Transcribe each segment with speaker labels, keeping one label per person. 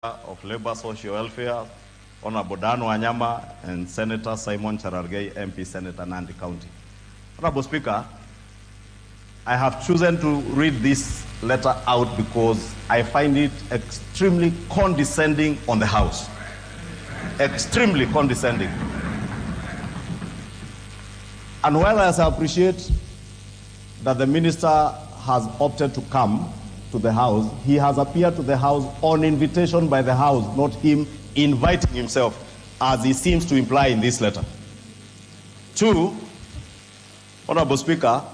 Speaker 1: of Labor Social Welfare, Honorable Dan Wanyama, and Senator Simon Cherargei, MP, Senator Nandi County. Honorable Speaker, I have chosen to read this letter out because I find it extremely condescending on the House. Extremely condescending. And while I appreciate that the minister has opted to come to the House, he has appeared to the House on invitation by the House, not him inviting himself, as he seems to imply in this letter. Two, Honorable Speaker,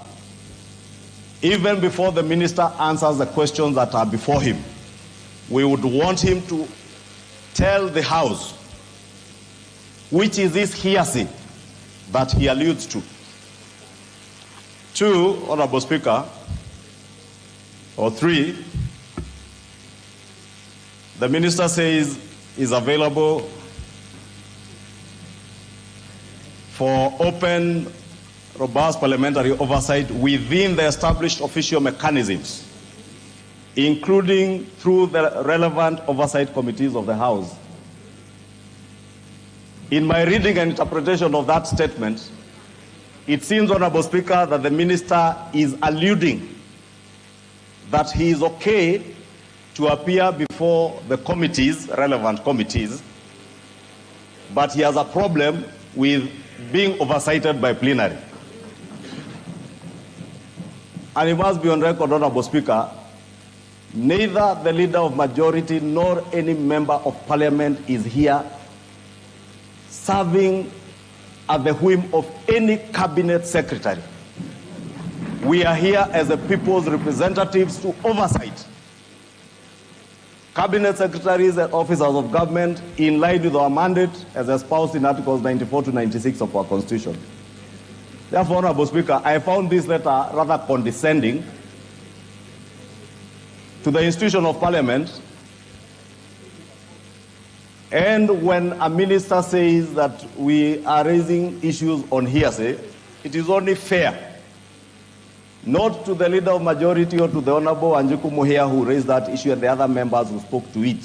Speaker 1: even before the minister answers the questions that are before him, we would want him to tell the House which is this hearsay that he alludes to. Two, Honorable Speaker, or three, the minister says is available for open, robust parliamentary oversight within the established official mechanisms, including through the relevant oversight committees of the House. In my reading and interpretation of that statement, it seems, Honorable Speaker, that the minister is alluding that he is okay to appear before the committees, relevant committees, but he has a problem with being oversighted by plenary. And it must be on record, Honorable Speaker, neither the leader of majority nor any member of parliament is here serving at the whim of any cabinet secretary. We are here as the people's representatives to oversight cabinet secretaries and officers of government in line with our mandate as espoused in Articles 94 to 96 of our Constitution. Therefore, Honorable Speaker, I found this letter rather condescending to the institution of Parliament. And when a minister says that we are raising issues on hearsay, it is only fair, not to the leader of majority or to the Honorable Anjuku Muhia who raised that issue and the other members who spoke to it.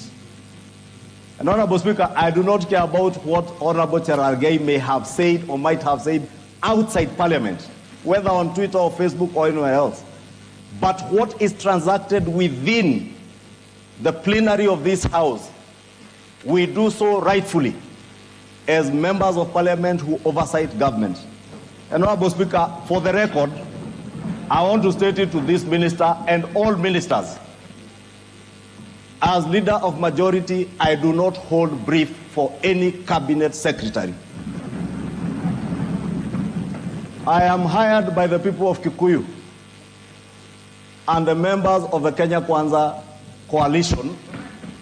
Speaker 1: And Honorable Speaker, I do not care about what Honorable Cherargei may have said or might have said outside Parliament, whether on Twitter or Facebook or anywhere else. But what is transacted within the plenary of this House, we do so rightfully as members of Parliament who oversight government. And Honorable Speaker, for the record, I want to state it to this minister and all ministers. As leader of majority, I do not hold brief for any cabinet secretary. I am hired by the people of Kikuyu and the members of the Kenya Kwanza coalition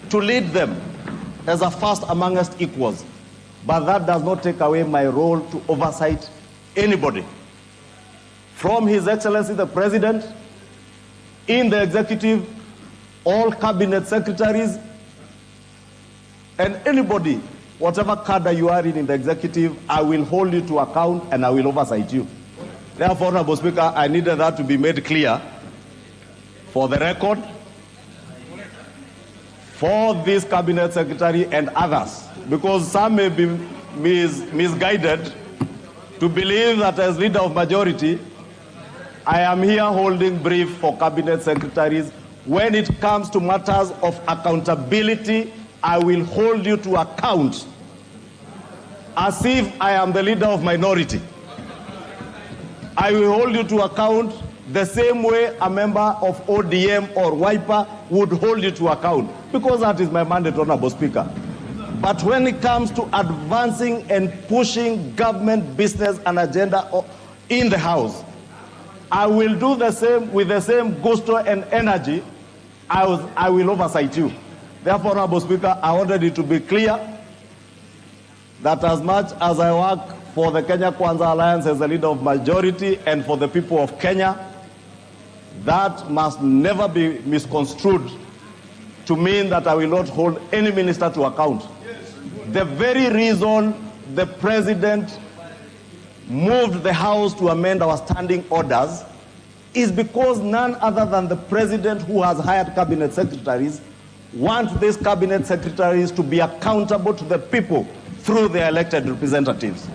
Speaker 1: to lead them as a first amongst equals. But that does not take away my role to oversight anybody. From His Excellency the President, in the executive, all cabinet secretaries, and anybody, whatever cadre you are in the executive, I will hold you to account and I will oversight you. Therefore, Honorable Speaker, I needed that to be made clear for the record, for this cabinet secretary and others, because some may be misguided to believe that as leader of majority, I am here holding brief for cabinet secretaries. When it comes to matters of accountability, I will hold you to account as if I am the leader of minority. I will hold you to account the same way a member of ODM or WIPA would hold you to account, because that is my mandate, Honorable Speaker. But when it comes to advancing and pushing government business and agenda in the House, I will do the same with the same gusto and energy. I will oversight you. Therefore, Honorable Speaker, I wanted it to be clear that as much as I work for the Kenya Kwanza Alliance as the leader of majority and for the people of Kenya, that must never be misconstrued to mean that I will not hold any minister to account. The very reason the President moved the House to amend our standing orders is because none other than the President, who has hired cabinet secretaries, want these cabinet secretaries to be accountable to the people through their elected representatives.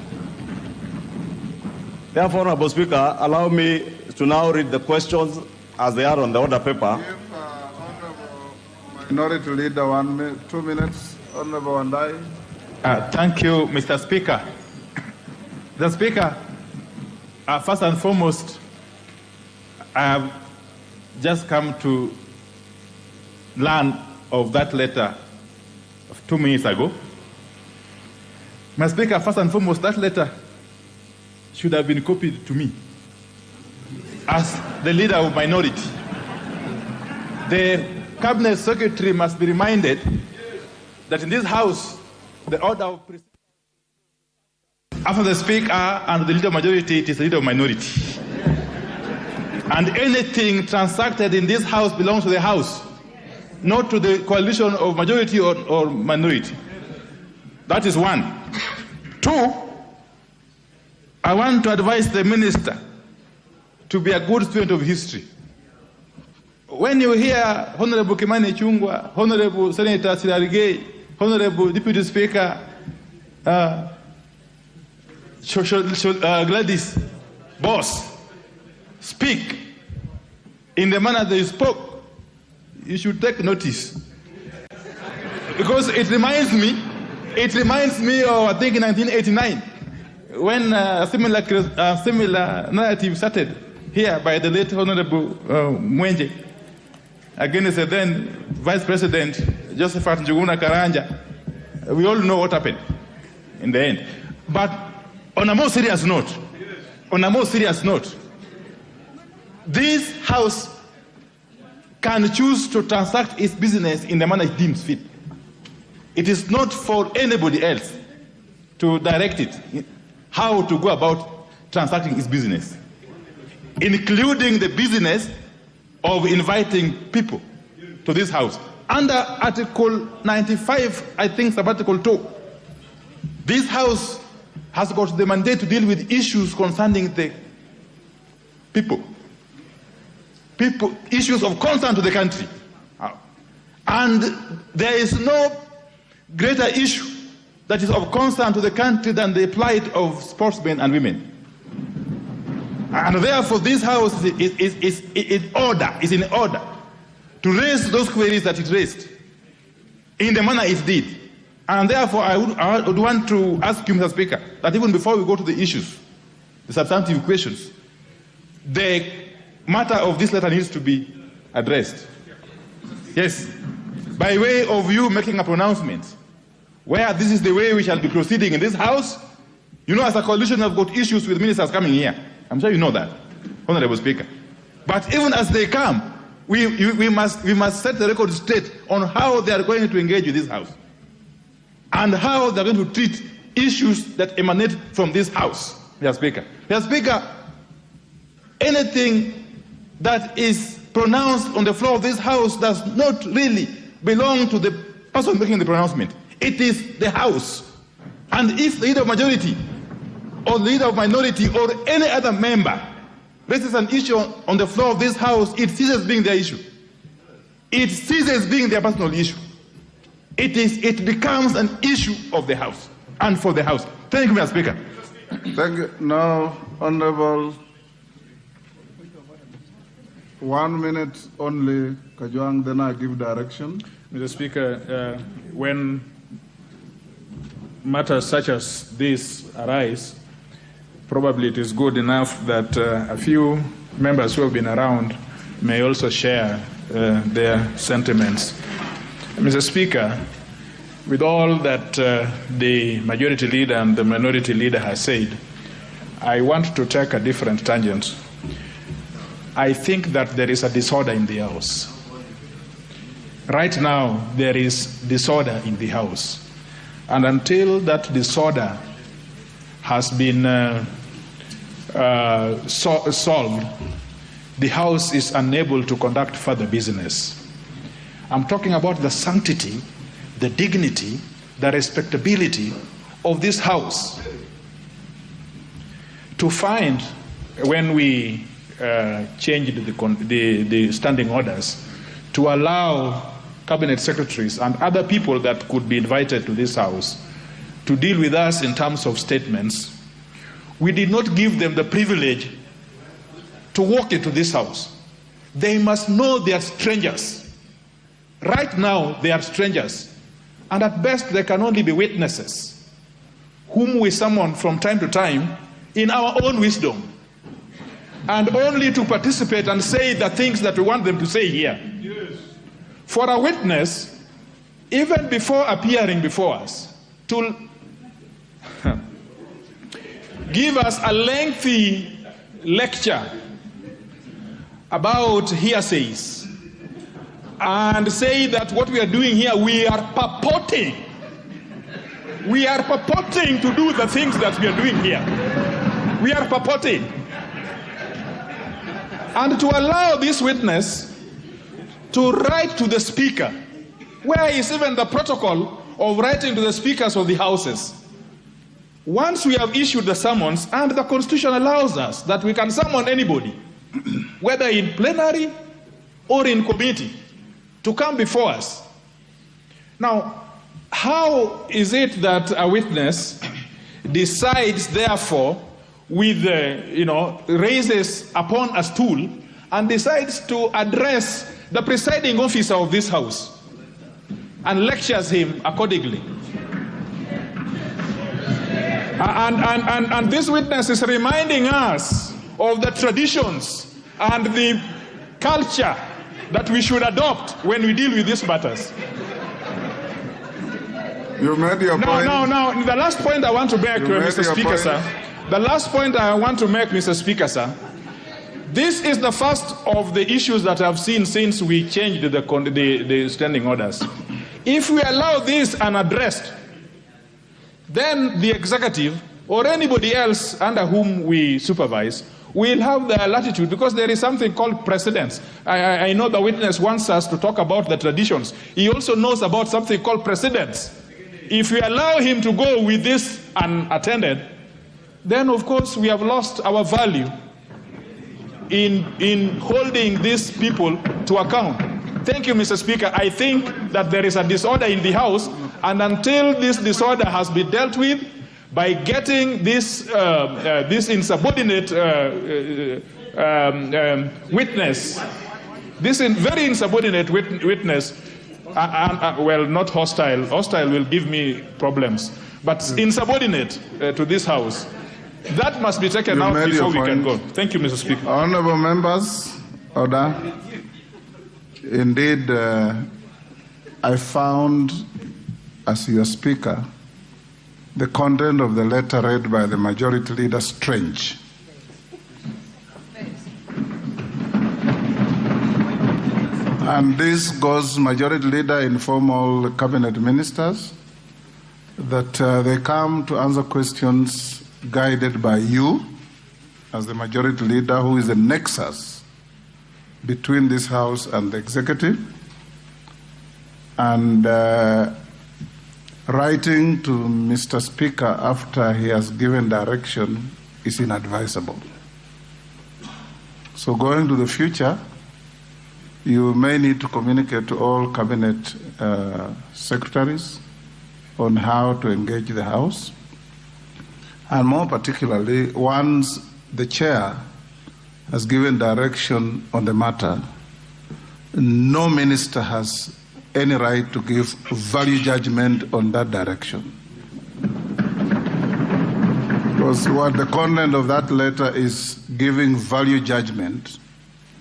Speaker 1: Therefore, Honorable Speaker, allow me to now read the questions as they are on the order paper.
Speaker 2: Give Honorable Minority Leader 2 minutes. Honorable Wandai.
Speaker 3: Thank you, Mr. Speaker. The Speaker, first and foremost, I have just come to learn of that letter of 2 minutes ago. Mr. Speaker, first and foremost, that letter should have been copied to me as the leader of minority. The cabinet secretary must be reminded that in this house, the order of precedence after the speaker and the leader of majority, it is the leader of minority. And anything transacted in this house belongs to the house, not to the coalition of majority or minority. That is one. Two, I want to advise the minister to be a good student of history. When you hear Honorable Kimani Chungwa, Honorable Senator Silarigei, Honorable Deputy Speaker Gladys Boss speak in the manner they spoke, you should take notice. Because it reminds me of, I think, in 1989, when a similar narrative started here by the late Honorable Mwenje against the then Vice President Josephat Njuguna Karanja. We all know what happened in the end. But on a more serious note, this house can choose to transact its business in the manner it deems fit. It is not for anybody else to direct it how to go about transacting its business, including the business of inviting people to this house. Under Article 95, I think, Sub-Article 2, this house has got the mandate to deal with issues concerning the people, issues of concern to the country. And there is no greater issue that is of concern to the country than the plight of sportsmen and women. And therefore, this house is in order to raise those queries that it raised in the manner it did. And therefore, I would want to ask you, Mr. Speaker, that even before we go to the issues, the substantive questions, the matter of this letter needs to be addressed. Yes, by way of you making a pronouncement, where this is the way we shall be proceeding in this house. You know, as a coalition, I've got issues with ministers coming here. I'm sure you know that, Honorable Speaker. But even as they come, we must set the record straight on how they are going to engage with this house and how they're going to treat issues that emanate from this house, Mr. Speaker. Mr. Speaker, anything that is pronounced on the floor of this house does not really belong to the person making the pronouncement. It is the house. And if the leader of majority or the leader of minority or any other member raises an issue on the floor of this house, it ceases being their issue. It ceases being their personal issue. It becomes an issue of the house and for the house. Thank you, Mr. Speaker.
Speaker 2: Thank you. Now, Honorable, 1 minute only, Kajwang, then I give direction.
Speaker 4: Mr. Speaker, when matters such as this arise, probably it is good enough that a few members who have been around may also share their sentiments. Mr. Speaker, with all that the majority leader and the minority leader has said, I want to take a different tangent. I think that there is a disorder in the house. Right now, there is disorder in the house. And until that disorder has been solved, the house is unable to conduct further business. I'm talking about the sanctity, the dignity, the respectability of this house. To find, when we changed the standing orders, to allow cabinet secretaries and other people that could be invited to this house to deal with us in terms of statements, we did not give them the privilege to walk into this house. They must know they are strangers. Right now, they are strangers. And at best, they can only be witnesses, whom we summon from time to time in our own wisdom, and only to participate and say the things that we want them to say here. Yes. For a witness, even before appearing before us, to give us a lengthy lecture about hearsays and say that what we are doing here, we are purporting to do the things that we are doing here. We are purporting. And to allow this witness to write to the Speaker, where is even the protocol of writing to the speakers of the houses? Once we have issued the summons, and the Constitution allows us that we can summon anybody, whether in plenary or in committee, to come before us. Now, how is it that a witness decides, therefore, raises upon a stool and decides to address the presiding officer of this house and lectures him accordingly? And this witness is reminding us of the traditions and the culture that we should adopt when we deal with these matters.
Speaker 2: You made your point.
Speaker 4: Now, the last point I want to make, Mr. Speaker, sir. The last point I want to make, Mr. Speaker, sir. This is the first of the issues that I've seen since we changed the standing orders. If we allow this unaddressed, then the executive or anybody else under whom we supervise will have the latitude, because there is something called precedents. I know the witness wants us to talk about the traditions. He also knows about something called precedents. If we allow him to go with this unattended, then of course we have lost our value in holding these people to account. Thank you, Mr. Speaker. I think that there is a disorder in the House, and until this disorder has been dealt with by getting this insubordinate witness, this very insubordinate witness, well, not hostile. Hostile will give me problems, but insubordinate to this House. That must be taken out before we can go. Thank you, Mr. Speaker.
Speaker 2: Honourable members, order. Indeed, I found, as your Speaker, the content of the letter read by the Majority Leader strange. And this goes, Majority Leader inform all Cabinet Ministers that they come to answer questions guided by you as the Majority Leader, who is the nexus between this House and the Executive, and writing to Mr. Speaker after he has given direction is inadvisable. So going to the future, you may need to communicate to all Cabinet secretaries on how to engage the House, and more particularly, once the Chair has given direction on the matter, no minister has any right to give value judgment on that direction. Because what the content of that letter is giving value judgment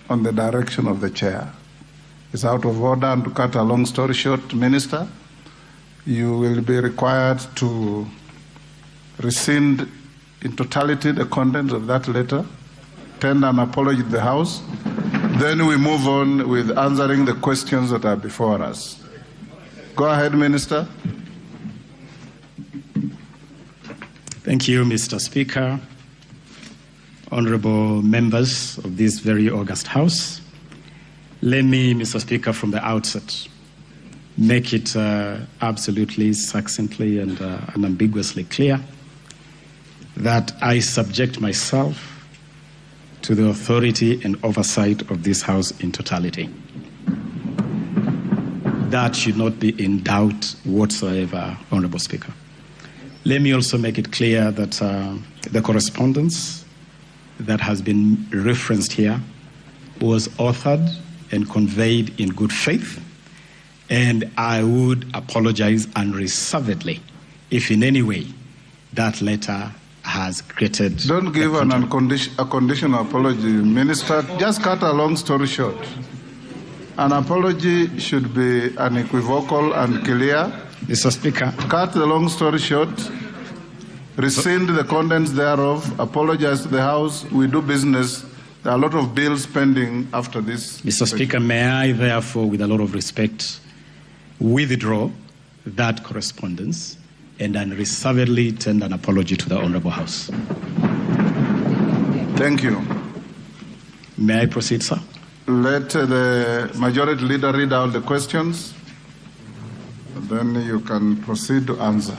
Speaker 2: on the direction of the Chair is out of order. And to cut a long story short, Minister, you will be required to rescind in totality the contents of that letter, tender an apology to the House, then we move on with answering the questions that are before us. Go ahead, Minister.
Speaker 5: Thank you, Mr. Speaker. Honorable members of this very august House, let me, Mr. Speaker, from the outset, make it absolutely succinctly and unambiguously clear that I subject myself to the authority and oversight of this House in totality. that should not be in doubt whatsoever, Honorable Speaker. Let me also make it clear that the correspondence that has been referenced here was authored and conveyed in good faith, and I would apologize unreservedly if in any way that letter has created...
Speaker 2: Don't give a conditional apology, Minister. Just cut a long story short. An apology should be unequivocal and clear.
Speaker 5: Mr. Speaker.
Speaker 2: Cut the long story short. Rescind the contents thereof. Apologize to the House. We do business. There are a lot of bills pending after this.
Speaker 5: Mr. Speaker, may I therefore, with a lot of respect, withdraw that correspondence and unreservedly tender an apology to the Honourable House.
Speaker 2: Thank you.
Speaker 5: May I proceed, sir?
Speaker 2: Let the Majority Leader read out the questions, and then you can proceed to answer.